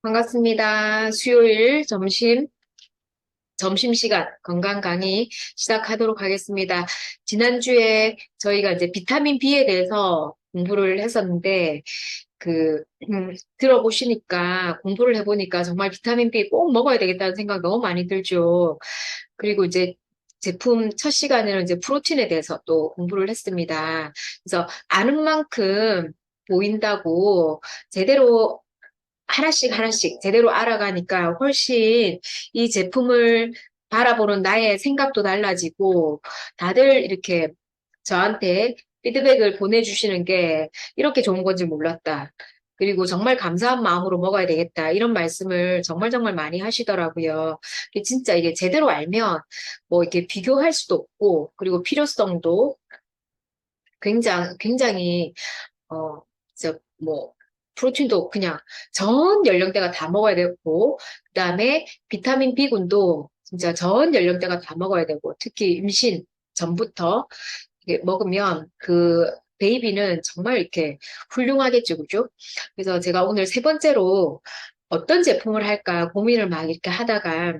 반갑습니다. 수요일 점심시간 건강 강의 시작하도록 하겠습니다. 지난주에 저희가 이제 비타민 B에 대해서 공부를 했었는데, 들어보시니까, 공부를 해보니까 정말 비타민 B 꼭 먹어야 되겠다는 생각 너무 많이 들죠. 그리고 이제 제품 첫 시간에는 이제 프로틴에 대해서 또 공부를 했습니다. 그래서 아는 만큼 보인다고 제대로 하나씩 하나씩 제대로 알아가니까 훨씬 이 제품을 바라보는 나의 생각도 달라지고 다들 이렇게 저한테 피드백을 보내주시는 게 이렇게 좋은 건지 몰랐다. 그리고 정말 감사한 마음으로 먹어야 되겠다. 이런 말씀을 정말 정말 많이 하시더라고요. 진짜 이게 제대로 알면 뭐 이렇게 비교할 수도 없고, 그리고 필요성도 굉장히 진짜 뭐, 프로틴도 그냥 전 연령대가 다 먹어야 되고, 그다음에 비타민 B군도 진짜 전 연령대가 다 먹어야 되고, 특히 임신 전부터 이게 먹으면 그 베이비는 정말 이렇게 훌륭하겠죠, 그죠? 그래서 제가 오늘 세 번째로 어떤 제품을 할까 고민을 막 이렇게 하다가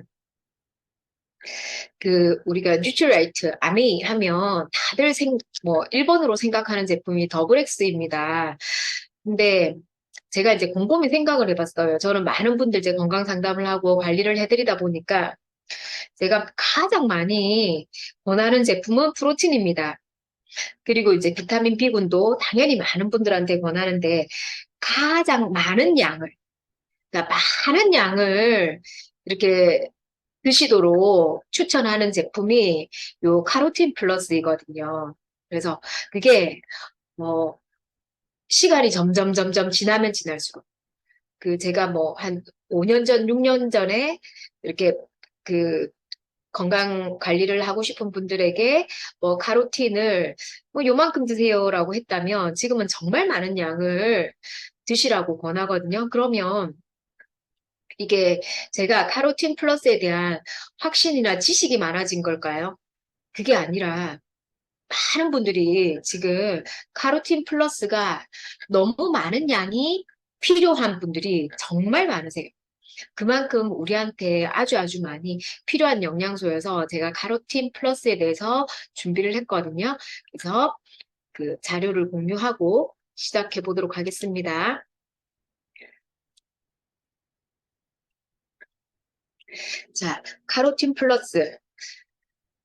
우리가 뉴트라이트, 아메이 하면 다들 뭐 1번으로 생각하는 제품이 더블엑스입니다. 근데 제가 이제 곰곰이 생각을 해봤어요. 저는 많은 분들 제 건강 상담을 하고 관리를 해드리다 보니까 제가 가장 많이 권하는 제품은 프로틴입니다. 그리고 이제 비타민 B군도 당연히 많은 분들한테 권하는데 가장 많은 양을, 그러니까 많은 양을 이렇게 드시도록 추천하는 제품이 요 카로틴 플러스이거든요. 그래서 그게 뭐 시간이 점점 지나면 지날수록 제가 뭐 한 5년 전, 6년 전에 이렇게 그 건강 관리를 하고 싶은 분들에게 뭐 카로틴을 뭐 요만큼 드세요라고 했다면 지금은 정말 많은 양을 드시라고 권하거든요. 그러면 이게 제가 카로틴 플러스에 대한 확신이나 지식이 많아진 걸까요? 그게 아니라 많은 분들이 지금 카로틴 플러스가 너무 많은 양이 필요한 분들이 정말 많으세요. 그만큼 우리한테 아주 많이 필요한 영양소여서 제가 카로틴 플러스에 대해서 준비를 했거든요. 그래서 그 자료를 공유하고 시작해 보도록 하겠습니다. 자, 카로틴 플러스.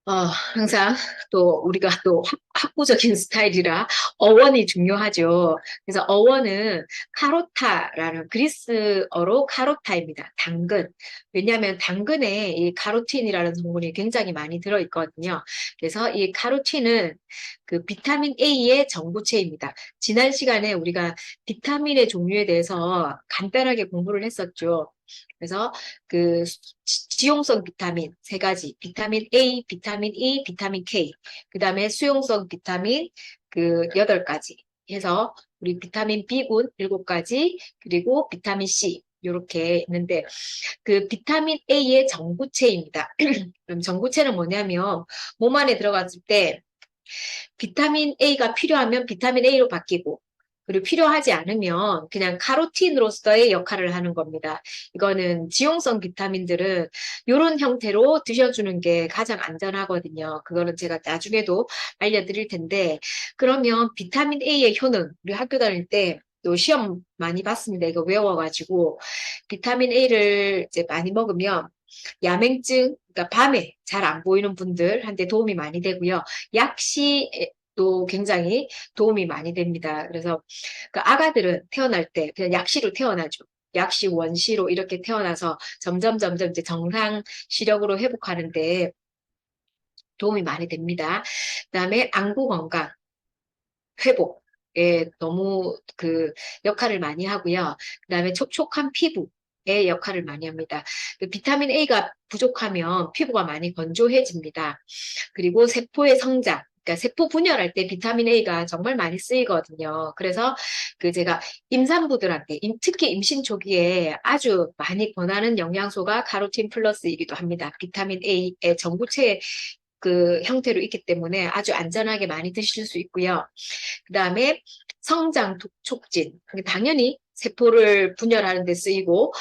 항상 또 우리가 또 학구적인 스타일이라 어원이 중요하죠. 그래서 어원은 카로타라는 그리스어로 카로타입니다. 당근. 왜냐하면 당근에 이 카로틴이라는 성분이 굉장히 많이 들어있거든요. 그래서 이 카로틴은 그 비타민 A의 전구체입니다. 지난 시간에 우리가 비타민의 종류에 대해서 간단하게 공부를 했었죠. 그래서 그 지용성 비타민 세 가지, 비타민 A, 비타민 E, 비타민 K, 그 다음에 수용성 비타민 그 8가지 해서 우리 비타민 B군 7가지, 그리고 비타민 C 이렇게 있는데 그 비타민 A의 전구체입니다. 그럼 전구체는 뭐냐면 몸 안에 들어갔을 때 비타민 A가 필요하면 비타민 A로 바뀌고, 그리고 필요하지 않으면 그냥 카로틴으로서의 역할을 하는 겁니다. 이거는 지용성 비타민들은 이런 형태로 드셔주는 게 가장 안전하거든요. 그거는 제가 나중에도 알려드릴 텐데, 그러면 비타민 A의 효능, 우리 학교 다닐 때 또 시험 많이 봤습니다. 이거 외워가지고 비타민 A를 이제 많이 먹으면 야맹증, 그러니까 밤에 잘 안 보이는 분들한테 도움이 많이 되고요. 약시도 굉장히 도움이 많이 됩니다. 그래서 그 아가들은 태어날 때 그냥 약시로 태어나죠. 약시 원시로 이렇게 태어나서 점점 이제 정상 시력으로 회복하는데 도움이 많이 됩니다. 그다음에 안구 건강 회복에 너무 그 역할을 많이 하고요. 그다음에 촉촉한 피부의 역할을 많이 합니다. 그 비타민 A가 부족하면 피부가 많이 건조해집니다. 그리고 세포의 성장, 그러니까 세포 분열할 때 비타민 A가 정말 많이 쓰이거든요. 그래서 제가 임산부들한테 특히 임신 초기에 아주 많이 권하는 영양소가 카로틴 플러스이기도 합니다. 비타민 A의 전구체 그 형태로 있기 때문에 아주 안전하게 많이 드실 수 있고요. 그 다음에 성장 촉진. 당연히 세포를 분열하는 데 쓰이고,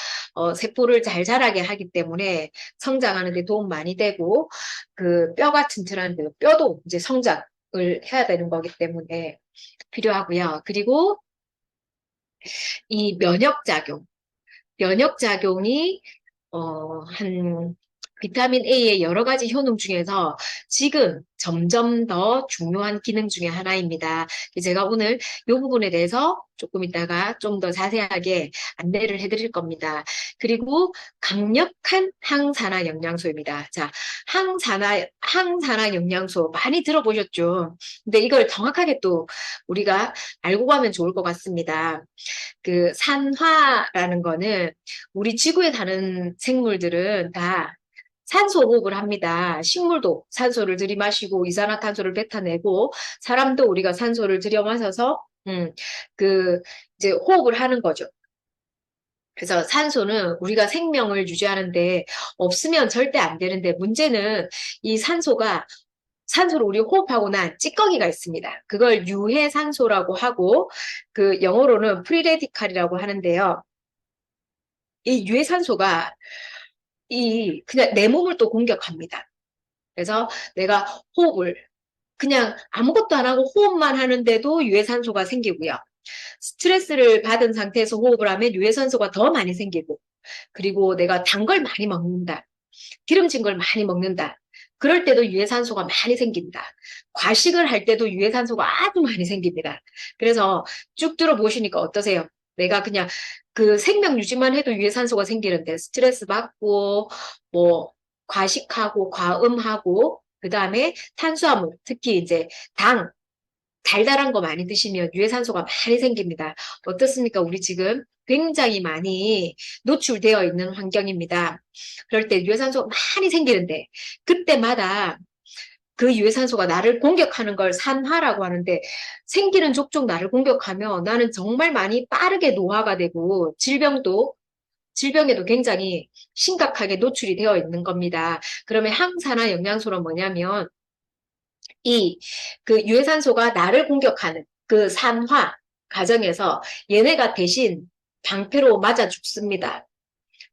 세포를 잘 자라게 하기 때문에 성장하는 데 도움 많이 되고, 그 뼈가 튼튼한 데, 뼈도 이제 성장을 해야 되는 거기 때문에 필요하고요. 그리고 이 면역작용이 한 비타민 A의 여러 가지 효능 중에서 지금 점점 더 중요한 기능 중에 하나입니다. 제가 오늘 이 부분에 대해서 조금 이따가 좀 더 자세하게 안내를 해드릴 겁니다. 그리고 강력한 항산화 영양소입니다. 자, 항산화 영양소 많이 들어보셨죠? 근데 이걸 정확하게 또 우리가 알고 가면 좋을 것 같습니다. 그 산화라는 거는 우리 지구에 사는 생물들은 다 산소 호흡을 합니다. 식물도 산소를 들이마시고 이산화탄소를 뱉어내고 사람도 우리가 산소를 들여마셔서 그 이제 호흡을 하는 거죠. 그래서 산소는 우리가 생명을 유지하는데 없으면 절대 안 되는데 문제는 이 산소를 우리 호흡하고 난 찌꺼기가 있습니다. 그걸 유해산소라고 하고 그 영어로는 프리레디칼이라고 하는데요. 이 유해산소가 그냥 내 몸을 또 공격합니다. 그래서 내가 호흡을 그냥 아무것도 안 하고 호흡만 하는데도 유해산소가 생기고요. 스트레스를 받은 상태에서 호흡을 하면 유해산소가 더 많이 생기고, 그리고 내가 단 걸 많이 먹는다. 기름진 걸 많이 먹는다. 그럴 때도 유해산소가 많이 생긴다. 과식을 할 때도 유해산소가 아주 많이 생깁니다. 그래서 쭉 들어보시니까 어떠세요? 내가 그냥 그 생명 유지만 해도 유해산소가 생기는데 스트레스 받고 뭐 과식하고 과음하고 그다음에 탄수화물 특히 이제 달달한 거 많이 드시면 유해산소가 많이 생깁니다. 어떻습니까? 우리 지금 굉장히 많이 노출되어 있는 환경입니다. 그럴 때 유해산소가 많이 생기는데 그때마다 그 유해산소가 나를 공격하는 걸 산화라고 하는데 생기는 족족 나를 공격하면 나는 정말 많이 빠르게 노화가 되고 질병에도 굉장히 심각하게 노출이 되어 있는 겁니다. 그러면 항산화 영양소는 뭐냐면 그 유해산소가 나를 공격하는 그 산화 과정에서 얘네가 대신 방패로 맞아 죽습니다.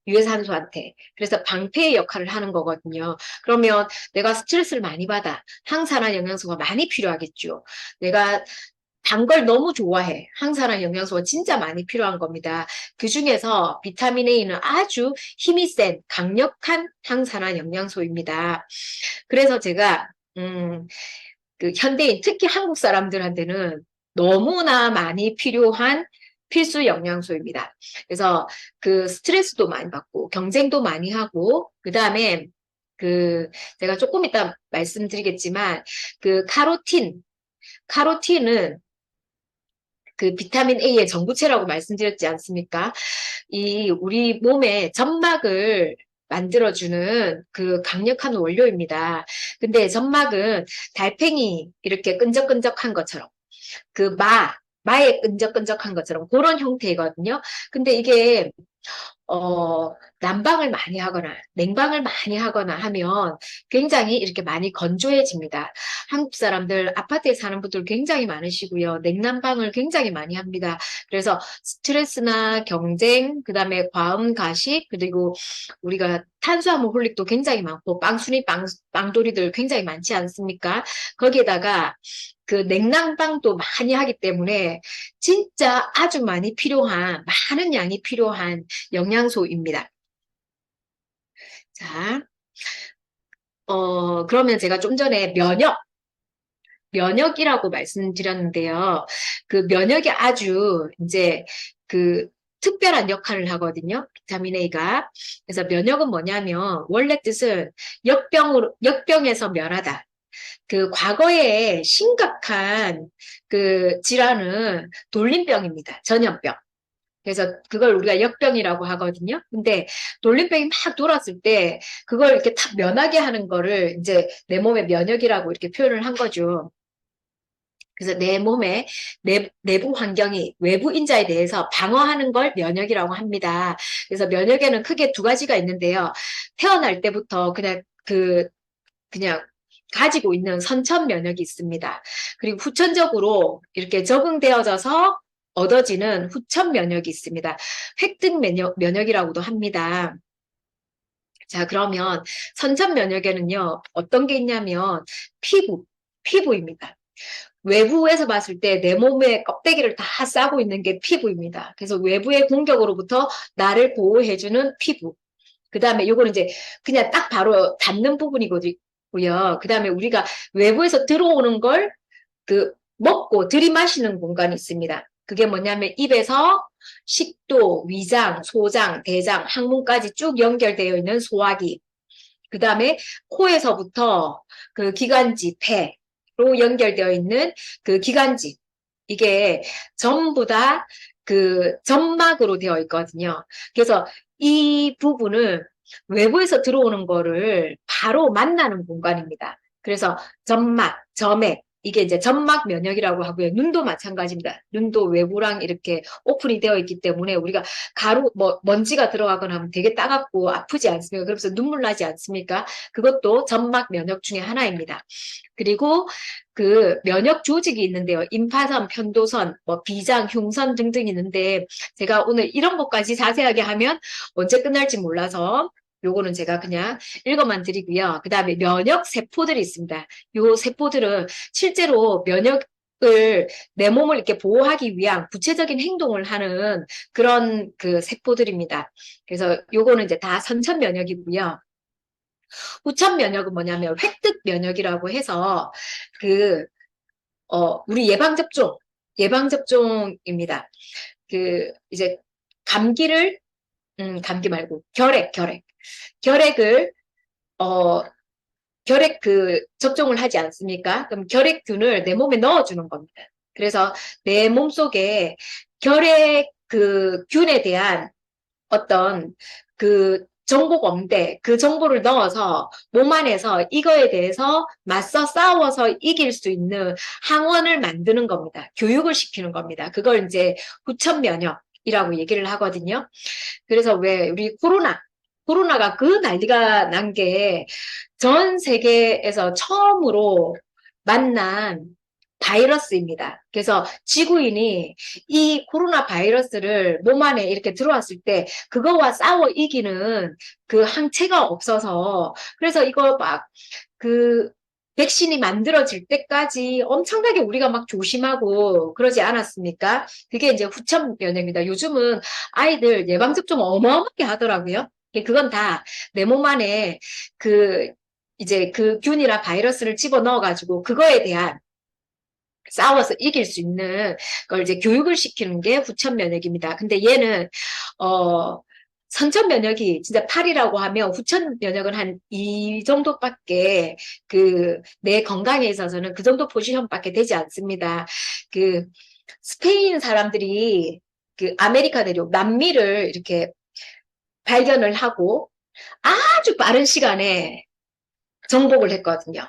유해산소한테. 그래서 방패의 역할을 하는 거거든요. 그러면 내가 스트레스를 많이 받아. 항산화 영양소가 많이 필요하겠죠. 내가 단 걸 너무 좋아해. 항산화 영양소가 진짜 많이 필요한 겁니다. 그 중에서 비타민 A는 아주 힘이 센 강력한 항산화 영양소입니다. 그래서 제가 그 현대인, 특히 한국 사람들한테는 너무나 많이 필요한 필수 영양소입니다. 그래서 그 스트레스도 많이 받고 경쟁도 많이 하고 그다음에 제가 조금 이따 말씀드리겠지만 그 카로틴은 그 비타민 A의 전부체라고 말씀드렸지 않습니까? 우리 몸의 점막을 만들어주는 그 강력한 원료입니다. 근데 점막은 달팽이 이렇게 끈적끈적한 것처럼 마의 끈적끈적한 것처럼 그런 형태이거든요. 근데 이게 난방을 많이 하거나 냉방을 많이 하거나 하면 굉장히 이렇게 많이 건조해집니다. 한국 사람들 아파트에 사는 분들 굉장히 많으시고요. 냉난방을 굉장히 많이 합니다. 그래서 스트레스나 경쟁, 그다음에 과음, 가식, 그리고 우리가 탄수화물 홀릭도 굉장히 많고 빵돌이들 굉장히 많지 않습니까? 거기에다가 그 냉난방도 많이 하기 때문에 진짜 아주 많은 양이 필요한 영양소입니다. 자, 그러면 제가 좀 전에 면역이라고 말씀드렸는데요. 그 면역이 아주 이제 그 특별한 역할을 하거든요. 비타민 A가. 그래서 면역은 뭐냐면 원래 뜻은 역병에서 면하다. 그 과거에 심각한 그 질환은 돌림병입니다. 전염병. 그래서 그걸 우리가 역병이라고 하거든요. 근데 돌림병이 막 돌았을 때 그걸 이렇게 탁 면하게 하는 거를 이제 내 몸의 면역이라고 이렇게 표현을 한 거죠. 그래서 내 몸의 내부 환경이 외부 인자에 대해서 방어하는 걸 면역이라고 합니다. 그래서 면역에는 크게 두 가지가 있는데요. 태어날 때부터 그냥 가지고 있는 선천 면역이 있습니다. 그리고 후천적으로 이렇게 적응되어져서 얻어지는 후천 면역이 있습니다. 획득 면역이라고도 합니다. 자, 그러면 선천 면역에는요, 어떤 게 있냐면 피부입니다. 외부에서 봤을 때 내 몸의 껍데기를 다 싸고 있는 게 피부입니다. 그래서 외부의 공격으로부터 나를 보호해주는 피부. 그 다음에 요거는 이제 그냥 딱 바로 닿는 부분이고요. 그 다음에 우리가 외부에서 들어오는 걸 먹고 들이마시는 공간이 있습니다. 그게 뭐냐면 입에서 식도, 위장, 소장, 대장, 항문까지 쭉 연결되어 있는 소화기. 그 다음에 코에서부터 그 기관지, 폐로 연결되어 있는 그 기관지. 이게 전부 다 그 점막으로 되어 있거든요. 그래서 이 부분은 외부에서 들어오는 거를 바로 만나는 공간입니다. 그래서 점막, 점액, 이게 이제 점막 면역이라고 하고요. 눈도 마찬가지입니다. 눈도 외부랑 이렇게 오픈이 되어 있기 때문에 우리가 먼지가 들어가거나 하면 되게 따갑고 아프지 않습니까? 그래서 눈물 나지 않습니까? 그것도 점막 면역 중에 하나입니다. 그리고 그 면역 조직이 있는데요. 임파선, 편도선, 비장, 흉선 등등 있는데 제가 오늘 이런 것까지 자세하게 하면 언제 끝날지 몰라서 요거는 제가 그냥 읽어만 드리고요. 그 다음에 면역 세포들이 있습니다. 요 세포들은 실제로 면역을 내 몸을 이렇게 보호하기 위한 구체적인 행동을 하는 그런 그 세포들입니다. 그래서 요거는 이제 다 선천 면역이고요. 후천 면역은 뭐냐면 획득 면역이라고 해서 우리 예방접종입니다. 이제 감기를, 감기 말고 결핵을, 어, 접종을 하지 않습니까? 그럼 결핵균을 내 몸에 넣어주는 겁니다. 그래서 내 몸속에 결핵 균에 대한 어떤 정보가 없는데 그 정보를 넣어서 몸 안에서 이거에 대해서 맞서 싸워서 이길 수 있는 항원을 만드는 겁니다. 교육을 시키는 겁니다. 그걸 이제 후천 면역이라고 얘기를 하거든요. 그래서 왜 우리 코로나가 그 난리가 난 게 전 세계에서 처음으로 만난 바이러스입니다. 그래서 지구인이 이 코로나 바이러스를 몸 안에 이렇게 들어왔을 때 그거와 싸워 이기는 그 항체가 없어서 그래서 이거 백신이 만들어질 때까지 엄청나게 우리가 막 조심하고 그러지 않았습니까? 그게 이제 후천 면역입니다. 요즘은 아이들 예방접종 어마어마하게 하더라고요. 그건 다 내 몸 안에 이제 그 균이나 바이러스를 집어넣어가지고 그거에 대한 싸워서 이길 수 있는 걸 이제 교육을 시키는 게 후천 면역입니다. 근데 얘는 선천 면역이 진짜 8이라고 하면 후천 면역은 한 이 정도밖에 내 건강에 있어서는 그 정도 포지션밖에 되지 않습니다. 스페인 사람들이 아메리카 대륙 남미를 이렇게 발견을 하고 아주 빠른 시간에 정복을 했거든요.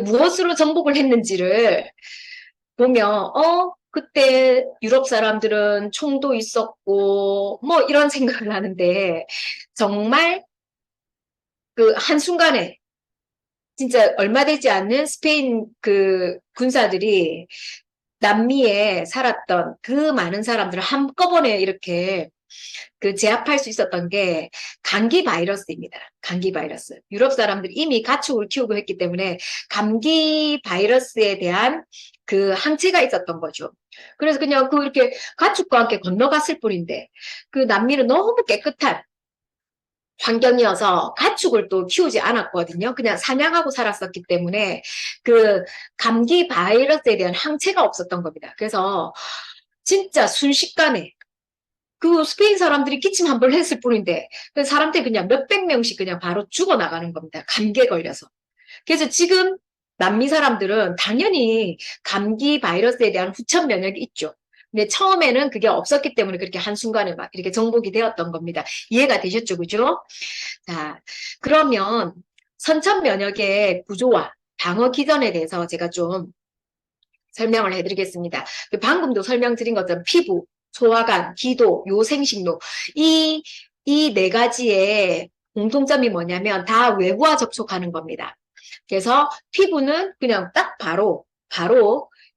무엇으로 정복을 했는지를 보면 그때 유럽 사람들은 총도 있었고 이런 생각을 하는데 정말 한순간에 진짜 얼마 되지 않는 스페인 군사들이 남미에 살았던 그 많은 사람들을 한꺼번에 이렇게 제압할 수 있었던 게 감기 바이러스입니다. 감기 바이러스. 유럽 사람들이 이미 가축을 키우고 했기 때문에 감기 바이러스에 대한 항체가 있었던 거죠. 그래서 그냥 이렇게 가축과 함께 건너갔을 뿐인데 남미는 너무 깨끗한 환경이어서 가축을 또 키우지 않았거든요. 그냥 사냥하고 살았었기 때문에 감기 바이러스에 대한 항체가 없었던 겁니다. 그래서 진짜 순식간에 스페인 사람들이 기침 한 번 했을 뿐인데 사람들이 그냥 몇백 명씩 그냥 바로 죽어나가는 겁니다. 감기에 걸려서. 그래서 지금 남미 사람들은 당연히 감기 바이러스에 대한 후천 면역이 있죠. 근데 처음에는 그게 없었기 때문에 그렇게 한순간에 막 이렇게 정복이 되었던 겁니다. 이해가 되셨죠? 그죠? 자, 그러면 선천 면역의 구조와 방어 기전에 대해서 제가 좀 설명을 해드리겠습니다. 방금도 설명드린 것처럼 피부, 소화관, 기도, 요생식로 이 네 가지의 공통점이 뭐냐면 다 외부와 접촉하는 겁니다. 그래서 피부는 그냥 딱 바로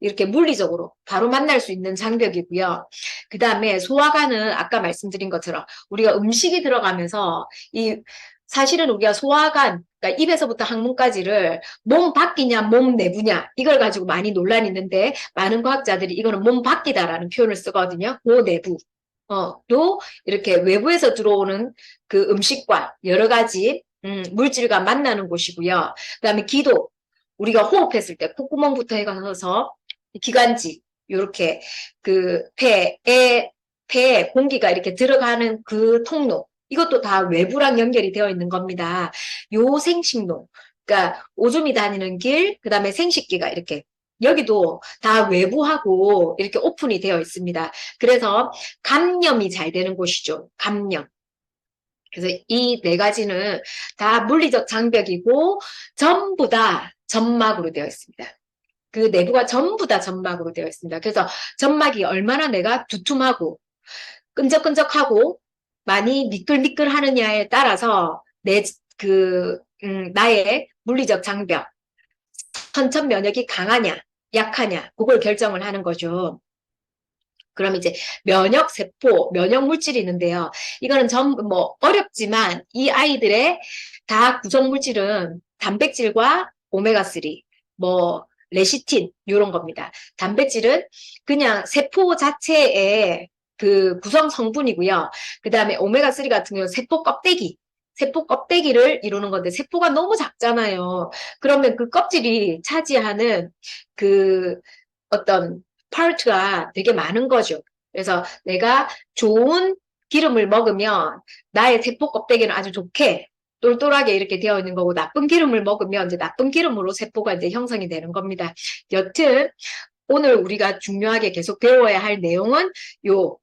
이렇게 물리적으로 바로 만날 수 있는 장벽이고요. 그 다음에 소화관은 아까 말씀드린 것처럼 우리가 음식이 들어가면서 사실은 우리가 소화관, 그러니까 입에서부터 항문까지를 몸 밖이냐 몸 내부냐 이걸 가지고 많이 논란이 있는데 많은 과학자들이 이거는 몸 밖이다라는 표현을 쓰거든요. 그 내부. 또 이렇게 외부에서 들어오는 그 음식과 여러 가지 물질과 만나는 곳이고요. 그다음에 기도, 우리가 호흡했을 때 콧구멍부터 해가서 기관지 이렇게 그 폐에 공기가 이렇게 들어가는 그 통로, 이것도 다 외부랑 연결이 되어 있는 겁니다. 요 생식로, 그러니까 오줌이 다니는 길, 그다음에 생식기가 이렇게 여기도 다 외부하고 이렇게 오픈이 되어 있습니다. 그래서 감염이 잘 되는 곳이죠. 감염. 그래서 이 네 가지는 다 물리적 장벽이고 전부 다 점막으로 되어 있습니다. 그 내부가 전부 다 점막으로 되어 있습니다. 그래서 점막이 얼마나 내가 두툼하고 끈적끈적하고 많이 미끌미끌하느냐에 따라서 나의 물리적 장벽, 선천 면역이 강하냐, 약하냐, 그걸 결정을 하는 거죠. 그럼 이제 면역 세포, 면역 물질이 있는데요. 이거는 전부 뭐 어렵지만 이 아이들의 다 구성 물질은 단백질과 오메가3, 뭐 레시틴 이런 겁니다. 단백질은 그냥 세포 자체의 그 구성 성분이고요. 그 다음에 오메가3 같은 경우는 세포 껍데기를 이루는 건데 세포가 너무 작잖아요. 그러면 그 껍질이 차지하는 그 어떤 파트가 되게 많은 거죠. 그래서 내가 좋은 기름을 먹으면 나의 세포 껍데기는 아주 좋게 똘똘하게 이렇게 되어 있는 거고 나쁜 기름을 먹으면 이제 나쁜 기름으로 세포가 이제 형성이 되는 겁니다. 여튼 오늘 우리가 중요하게 계속 배워야 할 내용은 요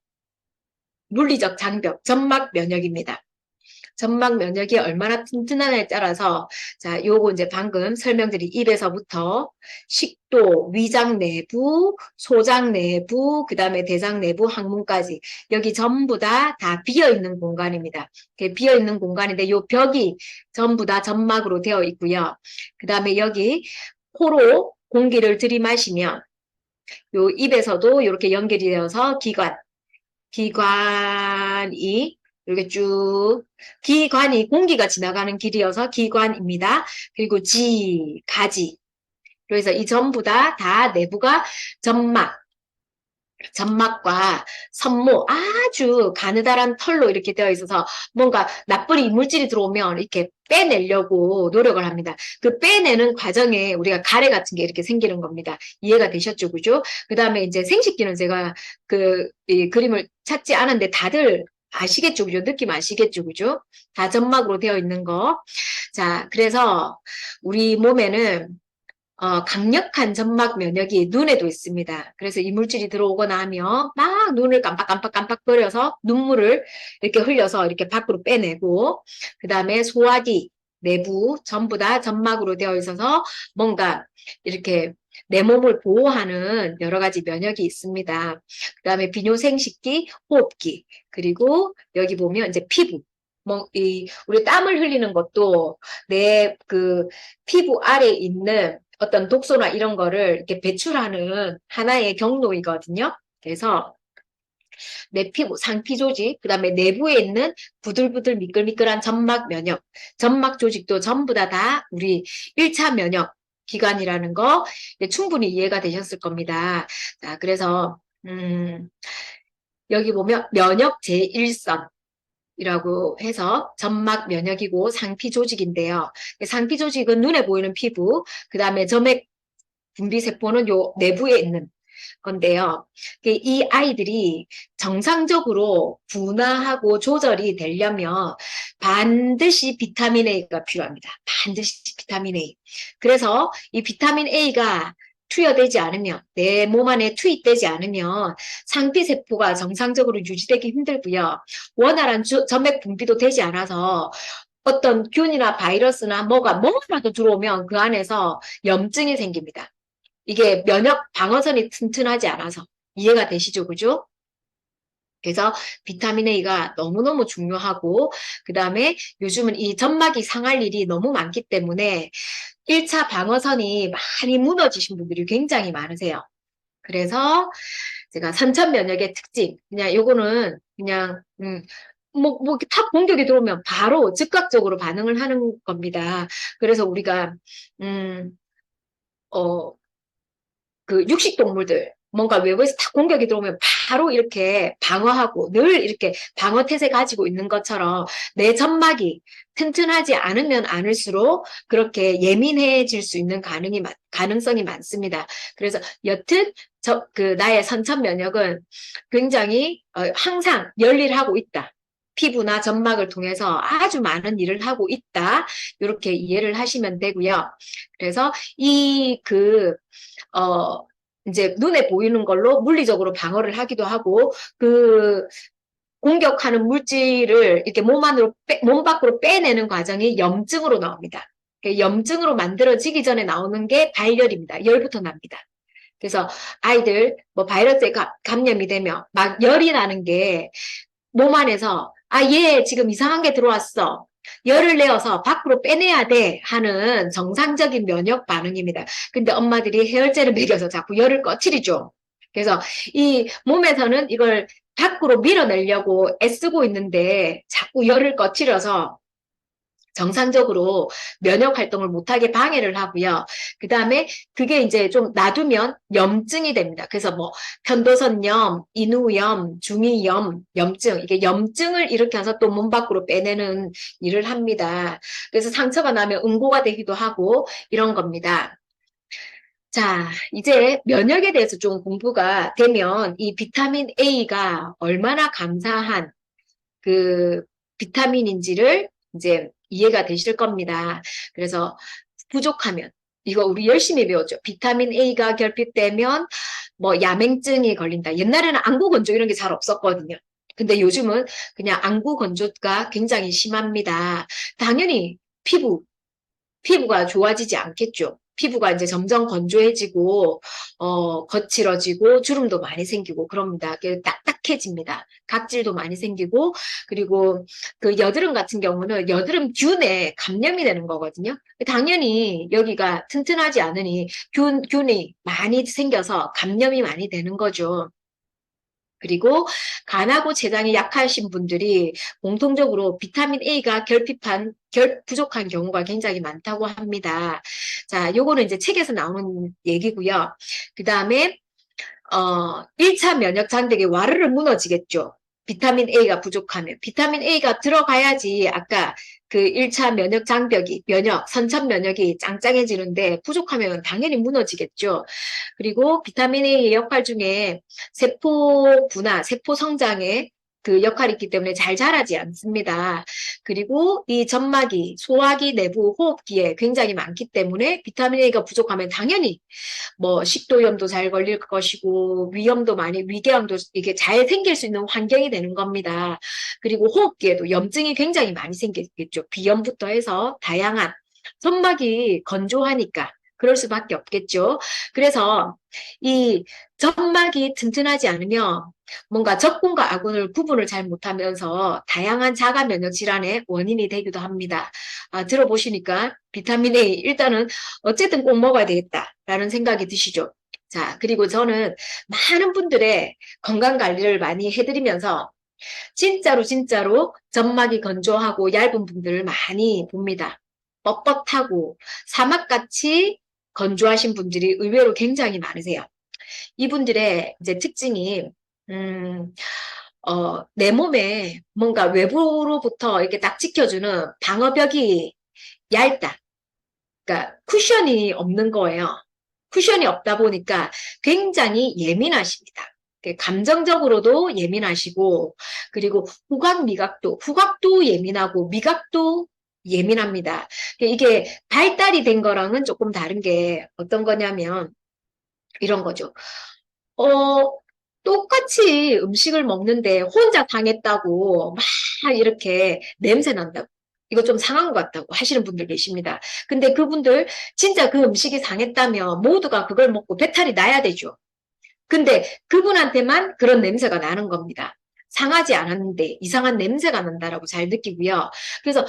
물리적 장벽, 점막 면역입니다. 점막 면역이 얼마나 튼튼하냐에 따라서 자, 요거 이제 방금 설명드린 입에서부터 식도, 위장 내부, 소장 내부, 그 다음에 대장 내부, 항문까지 여기 전부 다 비어있는 공간입니다. 비어있는 공간인데 요 벽이 전부 다 점막으로 되어 있고요. 그 다음에 여기 코로 공기를 들이마시면 요 입에서도 이렇게 연결이 되어서 기관이 이렇게 쭉 기관이 공기가 지나가는 길이어서 기관입니다. 그리고 가지. 그래서 이 전부 다 내부가 점막과 섬모 아주 가느다란 털로 이렇게 되어 있어서 뭔가 나쁜 이물질이 들어오면 이렇게 빼내려고 노력을 합니다. 그 빼내는 과정에 우리가 가래 같은 게 이렇게 생기는 겁니다. 이해가 되셨죠? 그죠? 그 다음에 이제 생식기는 제가 이 그림을 찾지 않은데 다들 아시겠죠? 그죠? 느낌 아시겠죠? 그죠? 다 점막으로 되어 있는 거. 자, 그래서 우리 몸에는 강력한 점막 면역이 눈에도 있습니다. 그래서 이물질이 들어오거나 하면 막 눈을 깜빡깜빡깜빡거려서 눈물을 이렇게 흘려서 이렇게 밖으로 빼내고 그 다음에 소화기 내부 전부 다 점막으로 되어 있어서 뭔가 이렇게 내 몸을 보호하는 여러 가지 면역이 있습니다. 그 다음에 비뇨생식기, 호흡기, 그리고 여기 보면 이제 피부. 우리 땀을 흘리는 것도 내 그 피부 아래에 있는 어떤 독소나 이런 거를 이렇게 배출하는 하나의 경로이거든요. 그래서 내 피부, 상피 조직, 그 다음에 내부에 있는 부들부들 미끌미끌한 점막 면역, 점막 조직도 전부 다 우리 1차 면역 기관이라는 거 충분히 이해가 되셨을 겁니다. 자, 그래서 여기 보면 면역 제1선 이라고 해서 점막 면역이고 상피 조직인데요. 상피 조직은 눈에 보이는 피부, 그 다음에 점액 분비세포는 요 내부에 있는 건데요. 이 아이들이 정상적으로 분화하고 조절이 되려면 반드시 비타민 A가 필요합니다. 반드시 비타민 A. 그래서 이 비타민 A가 투여되지 않으면, 내 몸 안에 투입되지 않으면 상피세포가 정상적으로 유지되기 힘들고요. 원활한 점액 분비도 되지 않아서 어떤 균이나 바이러스나 뭐라도 들어오면 그 안에서 염증이 생깁니다. 이게 면역 방어선이 튼튼하지 않아서 이해가 되시죠? 그죠? 그래서 비타민 A가 너무너무 중요하고 그 다음에 요즘은 이 점막이 상할 일이 너무 많기 때문에 1차 방어선이 많이 무너지신 분들이 굉장히 많으세요. 그래서 제가 선천 면역의 특징, 그냥 요거는 그냥, 탁 공격이 들어오면 바로 즉각적으로 반응을 하는 겁니다. 그래서 우리가, 음, 어, 그 육식동물들, 뭔가 외부에서 탁 공격이 들어오면 바로 이렇게 방어하고 늘 이렇게 방어 태세 가지고 있는 것처럼 내 점막이 튼튼하지 않으면 않을수록 그렇게 예민해질 수 있는 가능성이 많습니다. 그래서 여튼 나의 선천 면역은 굉장히 항상 열일하고 있다. 피부나 점막을 통해서 아주 많은 일을 하고 있다. 이렇게 이해를 하시면 되고요. 그래서 어, 이제 눈에 보이는 걸로 물리적으로 방어를 하기도 하고, 공격하는 물질을 이렇게 몸 밖으로 빼내는 과정이 염증으로 나옵니다. 염증으로 만들어지기 전에 나오는 게 발열입니다. 열부터 납니다. 그래서 아이들 뭐 바이러스에 감염이 되면 막 열이 나는 게 몸 안에서 얘 지금 이상한 게 들어왔어. 열을 내어서 밖으로 빼내야 돼 하는 정상적인 면역 반응입니다. 근데 엄마들이 해열제를 먹여서 자꾸 열을 꺼트리죠. 그래서 이 몸에서는 이걸 밖으로 밀어내려고 애쓰고 있는데 자꾸 열을 꺼트려서 정상적으로 면역 활동을 못하게 방해를 하고요. 그 다음에 그게 이제 좀 놔두면 염증이 됩니다. 그래서 뭐 편도선염, 인후염, 중이염, 염증 이게 염증을 일으켜서 또 몸 밖으로 빼내는 일을 합니다. 그래서 상처가 나면 응고가 되기도 하고 이런 겁니다. 자, 이제 면역에 대해서 좀 공부가 되면 이 비타민 A가 얼마나 감사한 그 비타민인지를 이제 이해가 되실 겁니다. 그래서 부족하면 이거 우리 열심히 배웠죠. 비타민 A가 결핍되면 뭐 야맹증이 걸린다. 옛날에는 안구건조 이런 게 잘 없었거든요. 근데 요즘은 그냥 안구건조가 굉장히 심합니다. 당연히 피부가 좋아지지 않겠죠. 피부가 이제 점점 건조해지고, 거칠어지고, 주름도 많이 생기고, 그럽니다. 딱딱해집니다. 각질도 많이 생기고, 그리고 그 여드름 같은 경우는 여드름균에 감염이 되는 거거든요. 당연히 여기가 튼튼하지 않으니 균이 많이 생겨서 감염이 많이 되는 거죠. 그리고 간하고 췌장이 약하신 분들이 공통적으로 비타민 A가 부족한 경우가 굉장히 많다고 합니다. 자, 요거는 이제 책에서 나오는 얘기고요. 그 다음에 1차 면역 장벽이 와르르 무너지겠죠. 비타민 A가 부족하면. 비타민 A가 들어가야지 아까 그 1차 선천 면역이 짱짱해지는데 부족하면 당연히 무너지겠죠. 그리고 비타민 A의 역할 중에 세포 분화, 세포 성장에 그 역할이 있기 때문에 잘 자라지 않습니다. 그리고 이 점막이, 소화기 내부 호흡기에 굉장히 많기 때문에 비타민 A가 부족하면 당연히 뭐 식도염도 잘 걸릴 것이고 위궤양도 이게 잘 생길 수 있는 환경이 되는 겁니다. 그리고 호흡기에도 염증이 굉장히 많이 생기겠죠. 비염부터 해서 다양한 점막이 건조하니까 그럴 수밖에 없겠죠. 그래서 이 점막이 튼튼하지 않으면 뭔가 적군과 아군을 구분을 잘 못하면서 다양한 자가 면역 질환의 원인이 되기도 합니다. 들어보시니까 비타민 A 일단은 어쨌든 꼭 먹어야 되겠다라는 생각이 드시죠. 자, 그리고 저는 많은 분들의 건강 관리를 많이 해드리면서 진짜로 점막이 건조하고 얇은 분들을 많이 봅니다. 뻣뻣하고 사막같이 건조하신 분들이 의외로 굉장히 많으세요. 이분들의 이제 특징이 음, 내 몸에 뭔가 외부로부터 이렇게 딱 지켜주는 방어벽이 얇다. 그러니까 쿠션이 없는 거예요. 쿠션이 없다 보니까 굉장히 예민하십니다. 감정적으로도 예민하시고, 그리고 후각도 예민하고, 미각도 예민합니다. 이게 발달이 된 거랑은 조금 다른 게 어떤 거냐면, 이런 거죠. 어, 똑같이 음식을 먹는데 혼자 당했다고 막 이렇게 냄새 난다고. 이거 좀 상한 것 같다고 하시는 분들 계십니다. 근데 그분들 진짜 그 음식이 상했다면 모두가 그걸 먹고 배탈이 나야 되죠. 근데 그분한테만 그런 냄새가 나는 겁니다. 상하지 않았는데 이상한 냄새가 난다라고 잘 느끼고요. 그래서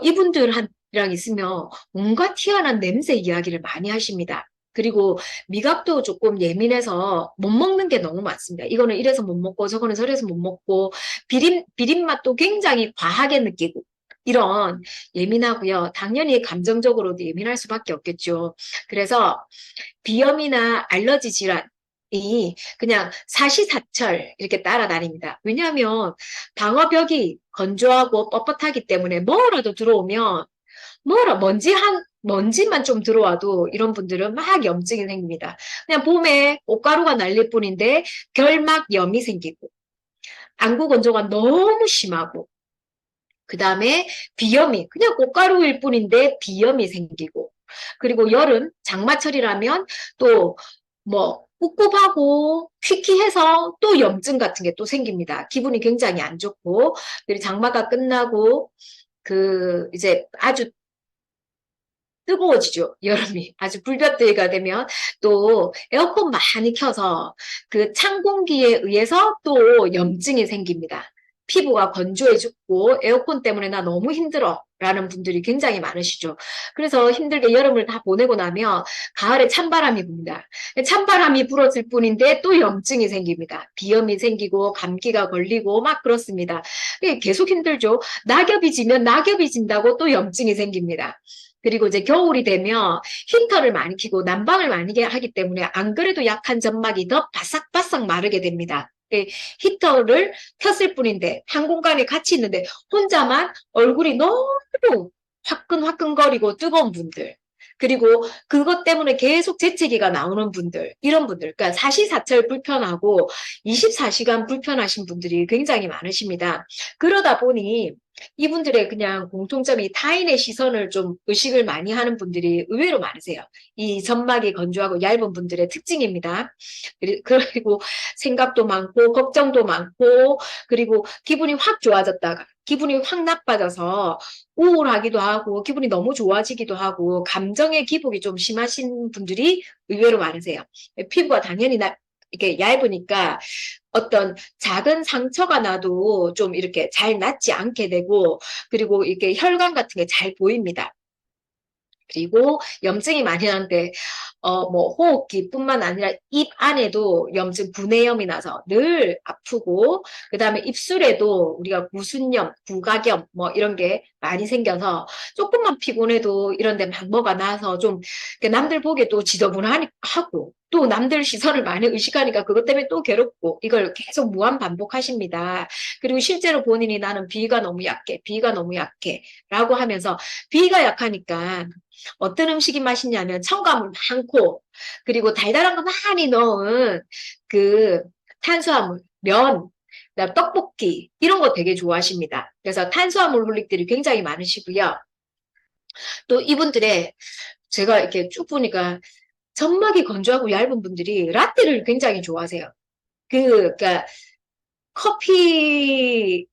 이분들이랑 있으면 온갖 희한한 냄새 이야기를 많이 하십니다. 그리고 미각도 조금 예민해서 못 먹는 게 너무 많습니다. 이거는 이래서 못 먹고 저거는 저래서 못 먹고 비린맛도 굉장히 과하게 느끼고 이런 예민하고요. 당연히 감정적으로도 예민할 수밖에 없겠죠. 그래서 비염이나 알러지 질환이 그냥 사시사철 이렇게 따라다닙니다. 왜냐하면 방어벽이 건조하고 뻣뻣하기 때문에 뭐라도 들어오면 먼지만 좀 들어와도 이런 분들은 막 염증이 생깁니다. 그냥 봄에 꽃가루가 날릴 뿐인데 결막염이 생기고 안구 건조가 너무 심하고 그 다음에 비염이 그냥 꽃가루일 뿐인데 비염이 생기고 그리고 여름 장마철이라면 또 뭐 꿉꿉하고 퀴퀴해서 또 염증 같은 게 또 생깁니다. 기분이 굉장히 안 좋고 그리고 장마가 끝나고 그 이제 아주 뜨거워지죠. 여름이 아주 불볕더위가 되면 또 에어컨 많이 켜서 그 찬 공기에 의해서 또 염증이 생깁니다. 피부가 건조해 죽고 에어컨 때문에 나 너무 힘들어 라는 분들이 굉장히 많으시죠. 그래서 힘들게 여름을 다 보내고 나면 가을에 찬바람이 붑니다. 찬바람이 불었을 뿐인데 또 염증이 생깁니다. 비염이 생기고 감기가 걸리고 막 그렇습니다. 계속 힘들죠. 낙엽이 지면 낙엽이 진다고 또 염증이 생깁니다. 그리고 이제 겨울이 되면 히터를 많이 켜고 난방을 많이 하기 때문에 안 그래도 약한 점막이 더 바싹바싹 마르게 됩니다. 히터를 켰을 뿐인데 한 공간에 같이 있는데 혼자만 얼굴이 너무 화끈화끈거리고 뜨거운 분들 그리고 그것 때문에 계속 재채기가 나오는 분들 이런 분들 그러니까 사시사철 불편하고 24시간 불편하신 분들이 굉장히 많으십니다. 그러다 보니 이분들의 그냥 공통점이 타인의 시선을 좀 의식을 많이 하는 분들이 의외로 많으세요. 이 점막이 건조하고 얇은 분들의 특징입니다. 그리고 생각도 많고 걱정도 많고 그리고 기분이 확 좋아졌다가 기분이 확 나빠져서 우울하기도 하고 기분이 너무 좋아지기도 하고 감정의 기복이 좀 심하신 분들이 의외로 많으세요. 피부가 당연히 이렇게 얇으니까 어떤 작은 상처가 나도 좀 이렇게 잘 낫지 않게 되고 그리고 이렇게 혈관 같은 게 잘 보입니다. 그리고 염증이 많이 나는데 뭐 호흡기뿐만 아니라 입 안에도 염증 분해염이 나서 늘 아프고 그다음에 입술에도 우리가 구순염, 구각염 뭐 이런 게 많이 생겨서 조금만 피곤해도 이런 데 막 뭐가 나서 좀 남들 보기에 또 지저분하고 또 남들 시선을 많이 의식하니까 그것 때문에 또 괴롭고 이걸 계속 무한 반복하십니다. 그리고 실제로 본인이 나는 비위가 너무 약해, 비위가 너무 약해 라고 하면서 비위가 약하니까 어떤 음식이 맛있냐면 첨가물 많고 그리고 달달한 거 많이 넣은 그 탄수화물, 면, 그다음 떡볶이 이런 거 되게 좋아하십니다. 그래서 탄수화물 홀릭들이 굉장히 많으시고요. 또 이분들의 제가 이렇게 쭉 보니까 점막이 건조하고 얇은 분들이 라떼를 굉장히 좋아하세요. 그러니까 커피를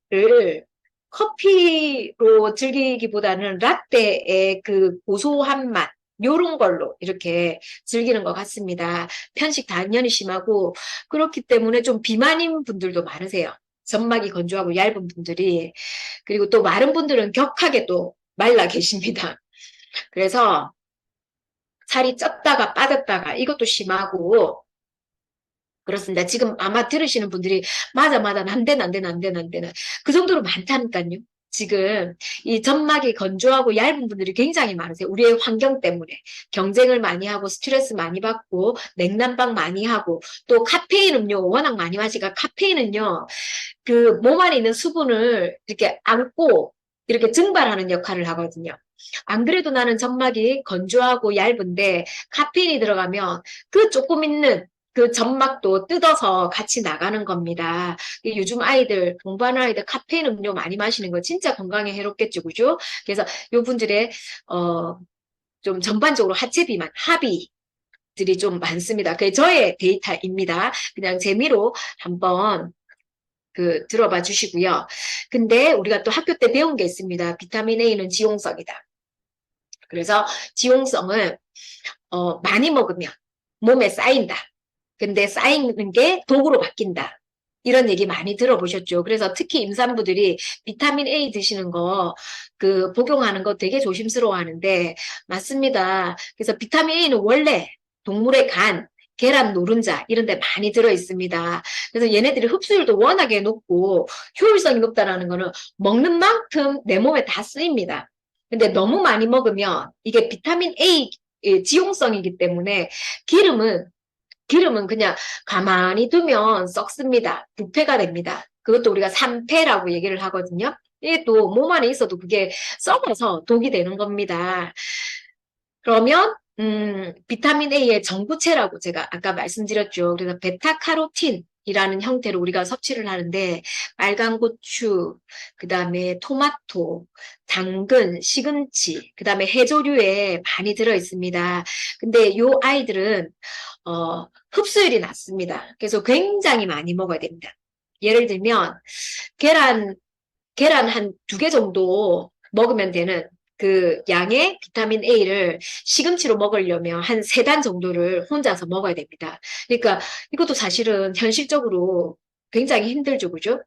커피로 즐기기보다는 라떼의 그 고소한 맛 요런 걸로 이렇게 즐기는 것 같습니다. 편식 당연히 심하고 그렇기 때문에 좀 비만인 분들도 많으세요. 점막이 건조하고 얇은 분들이 그리고 또 마른 분들은 격하게 또 말라 계십니다. 그래서 살이 쪘다가 빠졌다가 이것도 심하고 그렇습니다. 지금 아마 들으시는 분들이 맞아 맞아 난데 그 정도로 많다니까요. 지금 이 점막이 건조하고 얇은 분들이 굉장히 많으세요. 우리의 환경 때문에 경쟁을 많이 하고 스트레스 많이 받고 냉난방 많이 하고 또 카페인 음료 워낙 많이 마시니까 카페인은요 그 몸 안에 있는 수분을 이렇게 안고 이렇게 증발하는 역할을 하거든요. 안 그래도 나는 점막이 건조하고 얇은데 카페인이 들어가면 그 조금 있는 그 점막도 뜯어서 같이 나가는 겁니다. 요즘 아이들, 공부하는 아이들 카페인 음료 많이 마시는 거 진짜 건강에 해롭겠죠, 그죠? 그래서 요 분들의, 좀 전반적으로 하체 비만, 합의들이 좀 많습니다. 그게 저의 데이터입니다. 그냥 재미로 한번 들어봐 주시고요. 근데 우리가 또 학교 때 배운 게 있습니다. 비타민 A는 지용성이다. 그래서 지용성은 많이 먹으면 몸에 쌓인다. 근데 쌓이는 게 독으로 바뀐다. 이런 얘기 많이 들어보셨죠? 그래서 특히 임산부들이 비타민 A 드시는 거, 복용하는 거 되게 조심스러워 하는데, 맞습니다. 그래서 비타민 A는 원래 동물의 간, 계란 노른자 이런 데 많이 들어 있습니다. 그래서 얘네들이 흡수율도 워낙에 높고 효율성이 높다라는 거는 먹는 만큼 내 몸에 다 쓰입니다. 근데 너무 많이 먹으면 이게 비타민 A 지용성이기 때문에 기름은 그냥 가만히 두면 썩습니다. 부패가 됩니다. 그것도 우리가 산패라고 얘기를 하거든요. 이게 또 몸 안에 있어도 그게 썩어서 독이 되는 겁니다. 그러면 비타민 A의 정부체라고 제가 아까 말씀드렸죠. 그래서 베타카로틴이라는 형태로 우리가 섭취를 하는데 빨간 고추, 그 다음에 토마토, 당근, 시금치, 그 다음에 해조류에 많이 들어 있습니다. 근데 요 아이들은 흡수율이 낮습니다. 그래서 굉장히 많이 먹어야 됩니다. 예를 들면 계란 한 2개 정도 먹으면 되는 그 양의 비타민 A를 시금치로 먹으려면 한 3단 정도를 혼자서 먹어야 됩니다. 그러니까 이것도 사실은 현실적으로 굉장히 힘들죠, 그죠?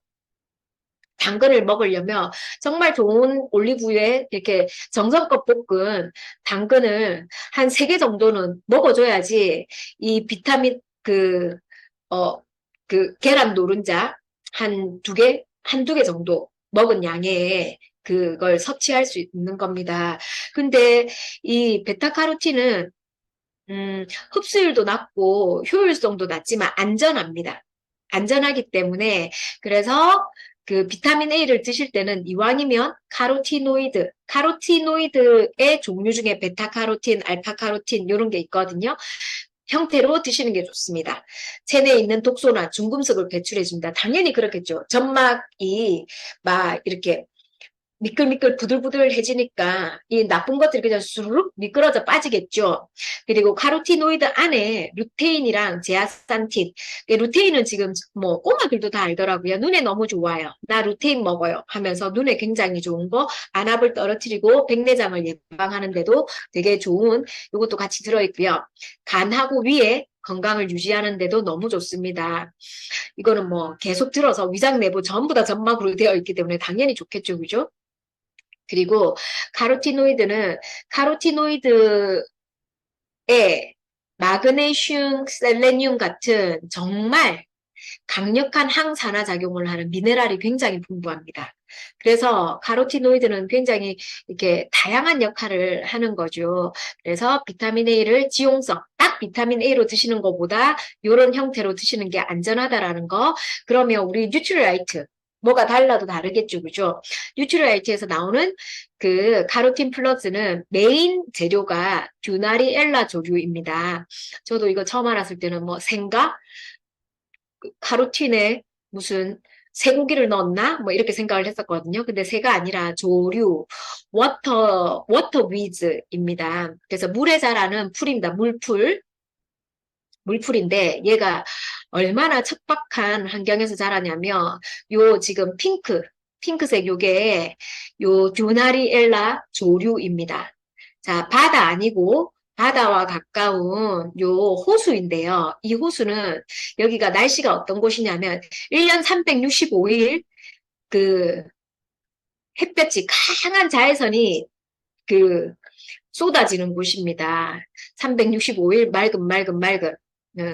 당근을 먹으려면 정말 좋은 올리브유에 이렇게 정성껏 볶은 당근을 한 3개 정도는 먹어줘야지 이 비타민 계란 노른자 한 2개, 한두 개 정도 먹은 양의 그걸 섭취할 수 있는 겁니다. 근데 이 베타카로틴은 흡수율도 낮고 효율성도 낮지만 안전합니다. 안전하기 때문에 그래서 그 비타민 A를 드실 때는 이왕이면 카로티노이드의 종류 중에 베타카로틴, 알파카로틴 이런 게 있거든요. 형태로 드시는 게 좋습니다. 체내에 있는 독소나 중금속을 배출해줍니다. 당연히 그렇겠죠. 점막이 막 이렇게 미끌미끌 부들부들해지니까 이 나쁜 것들이 그냥 수르륵 미끄러져 빠지겠죠. 그리고 카로티노이드 안에 루테인이랑 제아산틴. 루테인은 지금 뭐 꼬마들도 다 알더라고요. 눈에 너무 좋아요. 나 루테인 먹어요 하면서 눈에 굉장히 좋은 거, 안압을 떨어뜨리고 백내장을 예방하는데도 되게 좋은 이것도 같이 들어있고요. 간하고 위에 건강을 유지하는데도 너무 좋습니다. 이거는 뭐 계속 들어서 위장 내부 전부 다 점막으로 되어 있기 때문에 당연히 좋겠죠, 그죠? 그리고 카로티노이드에 마그네슘, 셀레늄 같은 정말 강력한 항산화 작용을 하는 미네랄이 굉장히 풍부합니다. 그래서 카로티노이드는 굉장히 이렇게 다양한 역할을 하는 거죠. 그래서 비타민 A를 지용성, 딱 비타민 A로 드시는 것보다 이런 형태로 드시는 게 안전하다라는 거. 그러면 우리 뉴트리라이트 뭐가 달라도 다르겠죠, 그죠? 뉴트리라이트에서 나오는 그 카로틴 플러스는 메인 재료가 듀나리엘라 조류입니다. 저도 이거 처음 알았을 때는 뭐 생가? 카로틴에 무슨 쇠고기를 넣었나? 뭐 이렇게 생각을 했었거든요. 근데 새가 아니라 조류, 워터 위즈입니다. 그래서 물에 자라는 풀입니다. 물풀인데 얘가 얼마나 척박한 환경에서 자라냐면 요 지금 핑크색 요게 요 듀나리엘라 조류입니다. 자, 바다 아니고 바다와 가까운 요 호수인데요. 이 호수는 여기가 날씨가 어떤 곳이냐면 1년 365일 그 햇볕이 강한 자외선이 그 쏟아지는 곳입니다. 365일 맑은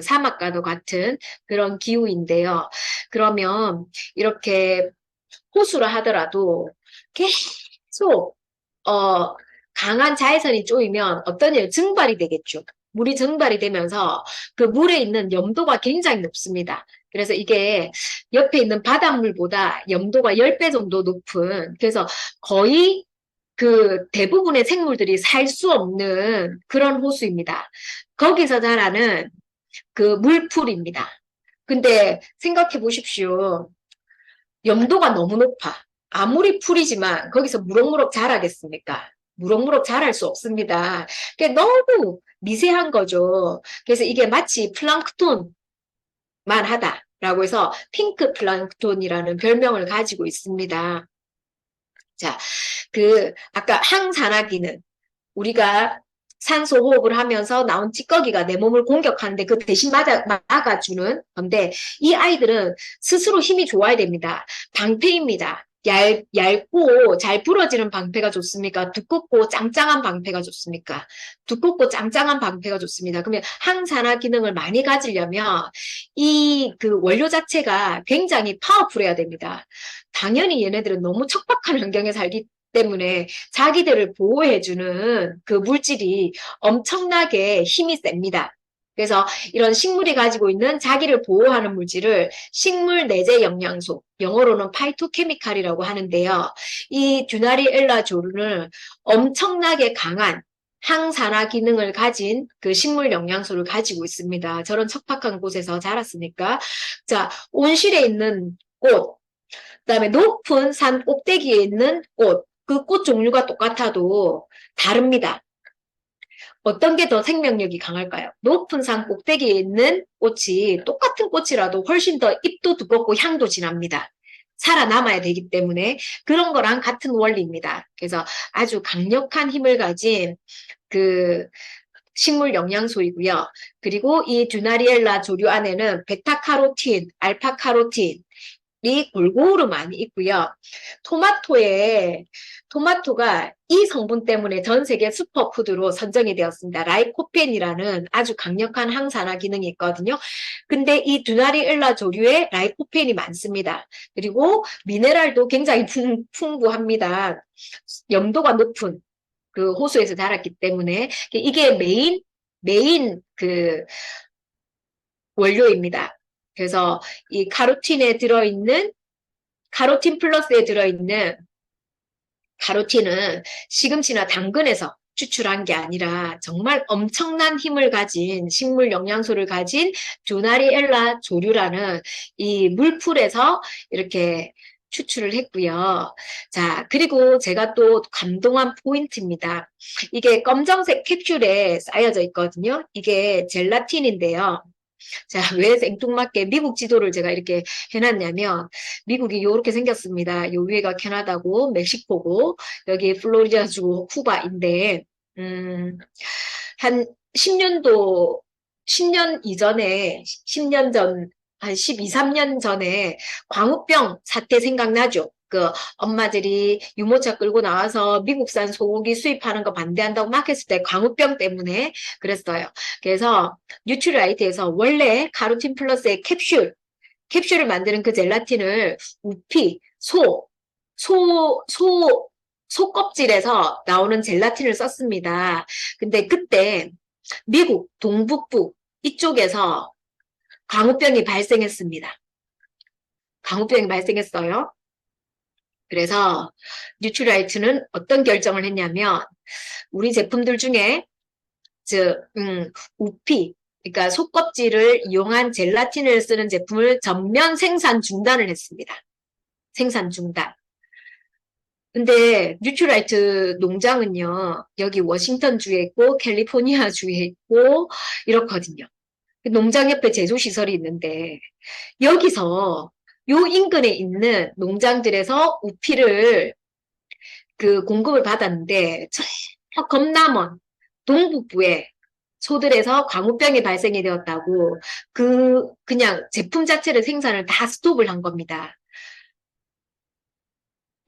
사막과도 같은 그런 기후인데요. 그러면 이렇게 호수를 하더라도 계속 강한 자외선이 쪼이면 어떤 일 증발이 되겠죠. 물이 증발이 되면서 그 물에 있는 염도가 굉장히 높습니다. 그래서 이게 옆에 있는 바닷물보다 염도가 10배 정도 높은, 그래서 거의 그 대부분의 생물들이 살 수 없는 그런 호수입니다. 거기서 자라는 그 물풀입니다. 근데 생각해 보십시오. 염도가 너무 높아. 아무리 풀이지만 거기서 무럭무럭 자라겠습니까? 무럭무럭 자랄 수 없습니다. 그게 너무 미세한 거죠. 그래서 이게 마치 플랑크톤만 하다라고 해서 핑크 플랑크톤이라는 별명을 가지고 있습니다. 자, 아까 항산화기는 우리가 산소 호흡을 하면서 나온 찌꺼기가 내 몸을 공격하는데 그 대신 막아주는 건데 이 아이들은 스스로 힘이 좋아야 됩니다. 방패입니다. 얇고 잘 부러지는 방패가 좋습니까? 두껍고 짱짱한 방패가 좋습니까? 두껍고 짱짱한 방패가 좋습니다. 그러면 항산화 기능을 많이 가지려면 이 그 원료 자체가 굉장히 파워풀해야 됩니다. 당연히 얘네들은 너무 척박한 환경에 살기 때문에 자기들을 보호해주는 그 물질이 엄청나게 힘이 셉니다. 그래서 이런 식물이 가지고 있는 자기를 보호하는 물질을 식물 내재 영양소, 영어로는 파이토케미칼이라고 하는데요. 이 듀나리엘라 조류는 엄청나게 강한 항산화 기능을 가진 그 식물 영양소를 가지고 있습니다. 저런 척박한 곳에서 자랐으니까. 자, 온실에 있는 꽃, 그다음에 높은 산 꼭대기에 있는 꽃, 그 꽃 종류가 똑같아도 다릅니다. 어떤 게 더 생명력이 강할까요? 높은 산 꼭대기에 있는 꽃이 똑같은 꽃이라도 훨씬 더 잎도 두껍고 향도 진합니다. 살아남아야 되기 때문에 그런 거랑 같은 원리입니다. 그래서 아주 강력한 힘을 가진 그 식물 영양소이고요. 그리고 이 듀나리엘라 조류 안에는 베타카로틴, 알파카로틴, 이 골고루 많이 있고요. 토마토가 이 성분 때문에 전 세계 슈퍼푸드로 선정이 되었습니다. 라이코펜이라는 아주 강력한 항산화 기능이 있거든요. 근데 이 듀나리엘라 조류에 라이코펜이 많습니다. 그리고 미네랄도 굉장히 풍부합니다. 염도가 높은 그 호수에서 자랐기 때문에 이게 메인 그 원료입니다. 그래서 이 카로틴 플러스에 들어있는 카로틴은 시금치나 당근에서 추출한 게 아니라 정말 엄청난 힘을 가진 식물 영양소를 가진 듀나리엘라 조류라는 이 물풀에서 이렇게 추출을 했고요. 자, 그리고 제가 또 감동한 포인트입니다. 이게 검정색 캡슐에 쌓여져 있거든요. 이게 젤라틴인데요. 자, 왜 생뚱맞게 미국 지도를 제가 이렇게 해놨냐면, 미국이 요렇게 생겼습니다. 요 위에가 캐나다고, 멕시코고, 여기 플로리다주 쿠바인데, 한 10년 이전에, 10년 전, 한 12, 3년 전에 광우병 사태 생각나죠? 그 엄마들이 유모차 끌고 나와서 미국산 소고기 수입하는 거 반대한다고 막 했을 때 광우병 때문에 그랬어요. 그래서 뉴트리라이트에서 원래 카로틴 플러스의 캡슐을 만드는 그 젤라틴을 우피, 소 껍질에서 나오는 젤라틴을 썼습니다. 근데 그때 미국 동북부 이쪽에서 광우병이 발생했습니다. 광우병이 발생했어요. 그래서 뉴트라이트는 어떤 결정을 했냐면 우리 제품들 중에 우피, 그러니까 속껍질을 이용한 젤라틴을 쓰는 제품을 전면 생산 중단을 했습니다. 생산 중단. 근데 뉴트라이트 농장은요, 여기 워싱턴주에 있고 캘리포니아주에 있고 이렇거든요. 농장 옆에 제조시설이 있는데 여기서 요 인근에 있는 농장들에서 우피를 그 공급을 받았는데 저 겁남원 동북부에 소들에서 광우병이 발생이 되었다고 그냥 제품 자체를 생산을 다 스톱을 한 겁니다.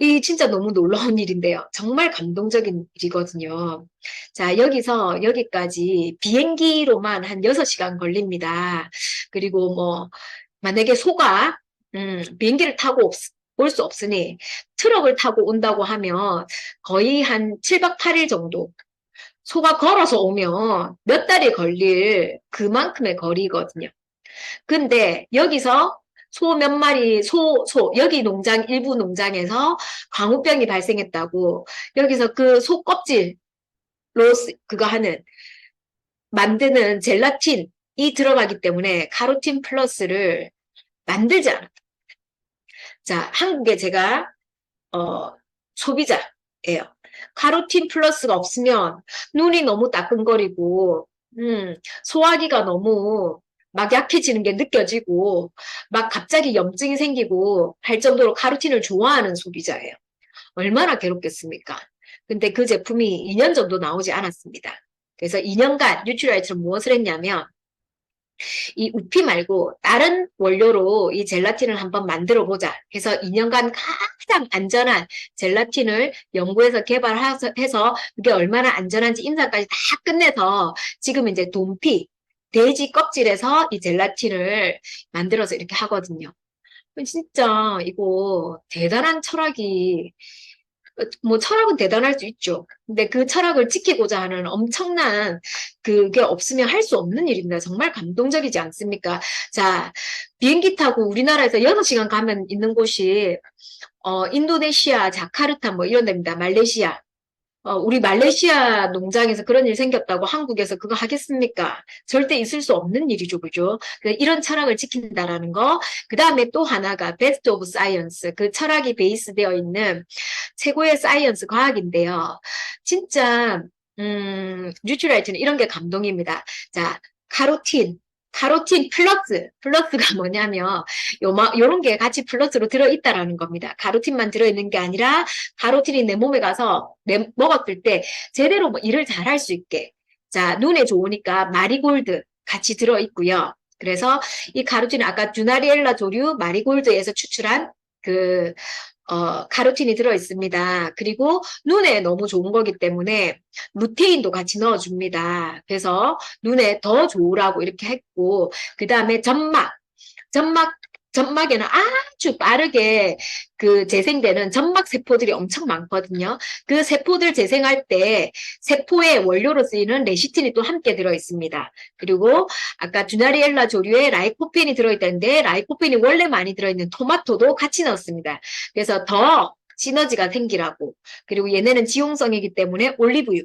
이 진짜 너무 놀라운 일인데요. 정말 감동적인 일이거든요. 자, 여기서 여기까지 비행기로만 한 6시간 걸립니다. 그리고 뭐 만약에 소가 비행기를 타고 올 수 없으니 트럭을 타고 온다고 하면 거의 한 7박 8일 정도 소가 걸어서 오면 몇 달이 걸릴 그만큼의 거리거든요. 근데 여기서 소 몇 마리, 여기 농장, 일부 농장에서 광우병이 발생했다고 여기서 그 소 껍질로 그거 만드는 젤라틴이 들어가기 때문에 카로틴 플러스를 만들지 않았다. 자, 한국에 제가 소비자예요. 카로틴 플러스가 없으면 눈이 너무 따끔거리고 소화기가 너무 막 약해지는 게 느껴지고 막 갑자기 염증이 생기고 할 정도로 카로틴을 좋아하는 소비자예요. 얼마나 괴롭겠습니까? 근데 그 제품이 2년 정도 나오지 않았습니다. 그래서 2년간 뉴트라이트는 무엇을 했냐면 이 우피 말고 다른 원료로 이 젤라틴을 한번 만들어 보자 해서 2년간 가장 안전한 젤라틴을 연구해서 개발해서 그게 얼마나 안전한지 임상까지 다 끝내서 지금 이제 돈피, 돼지 껍질에서 이 젤라틴을 만들어서 이렇게 하거든요. 진짜 이거 대단한 철학이 뭐 철학은 대단할 수 있죠. 근데 그 철학을 지키고자 하는 엄청난 그게 없으면 할 수 없는 일입니다. 정말 감동적이지 않습니까? 자, 비행기 타고 우리나라에서 6시간 가면 있는 곳이 인도네시아, 자카르타 뭐 이런 데입니다. 말레이시아. 우리 말레이시아 농장에서 그런 일 생겼다고 한국에서 그거 하겠습니까? 절대 있을 수 없는 일이죠, 그죠? 이런 철학을 지킨다라는 거. 그 다음에 또 하나가 베스트 오브 사이언스. 그 철학이 베이스되어 있는 최고의 사이언스 과학인데요. 진짜, 뉴트라이트는 이런 게 감동입니다. 자, 카로틴. 카로틴 플러스가 뭐냐면, 요런 게 같이 플러스로 들어있다라는 겁니다. 카로틴만 들어있는 게 아니라, 카로틴이 내 몸에 가서 먹었을 때 제대로 뭐 일을 잘 할 수 있게. 자, 눈에 좋으니까 마리골드 같이 들어있고요. 그래서 이 카로틴은 아까 주나리엘라 조류 마리골드에서 추출한 그 카로틴이 들어있습니다. 그리고 눈에 너무 좋은 거기 때문에 루테인도 같이 넣어줍니다. 그래서 눈에 더 좋으라고 이렇게 했고, 그 다음에 점막, 점막에는 아주 빠르게 그 재생되는 점막 세포들이 엄청 많거든요. 그 세포들 재생할 때 세포의 원료로 쓰이는 레시틴이 또 함께 들어있습니다. 그리고 아까 주나리엘라 조류에 라이코펜이 들어있다는데 라이코펜이 원래 많이 들어있는 토마토도 같이 넣었습니다. 그래서 더 시너지가 생기라고. 그리고 얘네는 지용성이기 때문에 올리브유.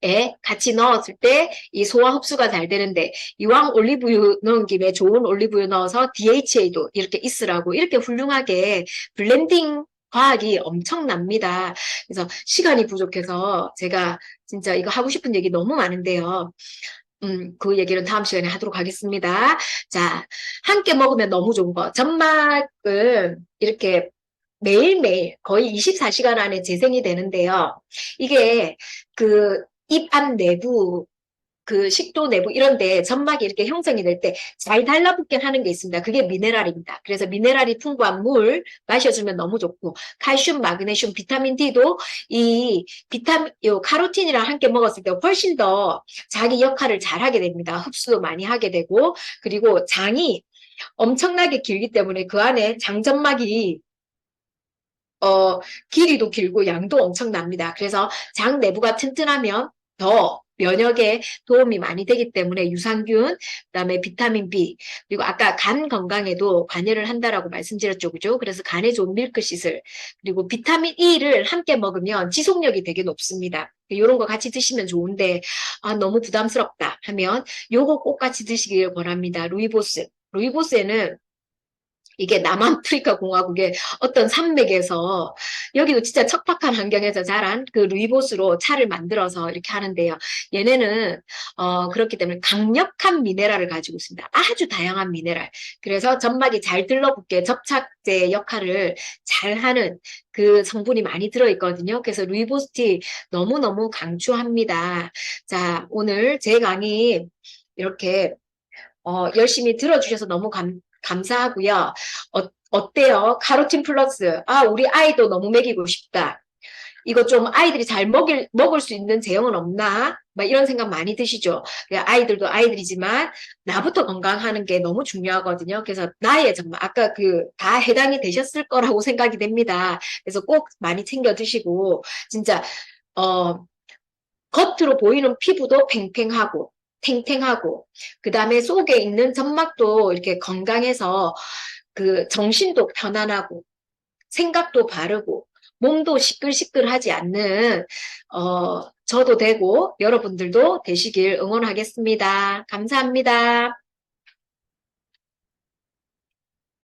에 같이 넣었을 때 이 소화 흡수가 잘 되는데 이왕 올리브유 넣은 김에 좋은 올리브유 넣어서 DHA도 이렇게 있으라고 이렇게 훌륭하게 블렌딩 과학이 엄청납니다. 그래서 시간이 부족해서 제가 진짜 이거 하고 싶은 얘기 너무 많은데요. 그 얘기는 다음 시간에 하도록 하겠습니다. 자, 함께 먹으면 너무 좋은 거. 점막은 이렇게 매일매일 거의 24시간 안에 재생이 되는데요. 이게 그 입 앞 내부 그 식도 내부 이런데 점막이 이렇게 형성이 될 때 잘 달라붙게 하는 게 있습니다. 그게 미네랄입니다. 그래서 미네랄이 풍부한 물 마셔주면 너무 좋고 칼슘, 마그네슘, 비타민 D도 요 카로틴이랑 함께 먹었을 때 훨씬 더 자기 역할을 잘 하게 됩니다. 흡수도 많이 하게 되고 그리고 장이 엄청나게 길기 때문에 그 안에 장점막이 길이도 길고 양도 엄청납니다. 그래서 장 내부가 튼튼하면 더 면역에 도움이 많이 되기 때문에 유산균, 그다음에 비타민 B, 그리고 아까 간 건강에도 관여를 한다라고 말씀드렸죠, 그죠? 그래서 간에 좋은 밀크시슬, 그리고 비타민 E를 함께 먹으면 지속력이 되게 높습니다. 이런 거 같이 드시면 좋은데 너무 부담스럽다 하면 요거 꼭 같이 드시길 바랍니다. 루이보스. 루이보스에는 이게 남아프리카 공화국의 어떤 산맥에서 여기도 진짜 척박한 환경에서 자란 그 루이보스로 차를 만들어서 이렇게 하는데요. 얘네는 그렇기 때문에 강력한 미네랄을 가지고 있습니다. 아주 다양한 미네랄. 그래서 점막이 잘 들러붙게 접착제 역할을 잘 하는 그 성분이 많이 들어있거든요. 그래서 루이보스티 너무너무 강추합니다. 자, 오늘 제 강의 이렇게 열심히 들어주셔서 너무 감사하고요. 어때요? 카로틴 플러스. 우리 아이도 너무 먹이고 싶다. 이거 좀 아이들이 잘 먹을 수 있는 제형은 없나? 막 이런 생각 많이 드시죠? 아이들도 아이들이지만 나부터 건강하는 게 너무 중요하거든요. 그래서 나의 정말 아까 다 해당이 되셨을 거라고 생각이 됩니다. 그래서 꼭 많이 챙겨 드시고 진짜 겉으로 보이는 피부도 팽팽하고 탱탱하고 그 다음에 속에 있는 점막도 이렇게 건강해서 그 정신도 편안하고 생각도 바르고 몸도 시끌시끌하지 않는 저도 되고 여러분들도 되시길 응원하겠습니다. 감사합니다.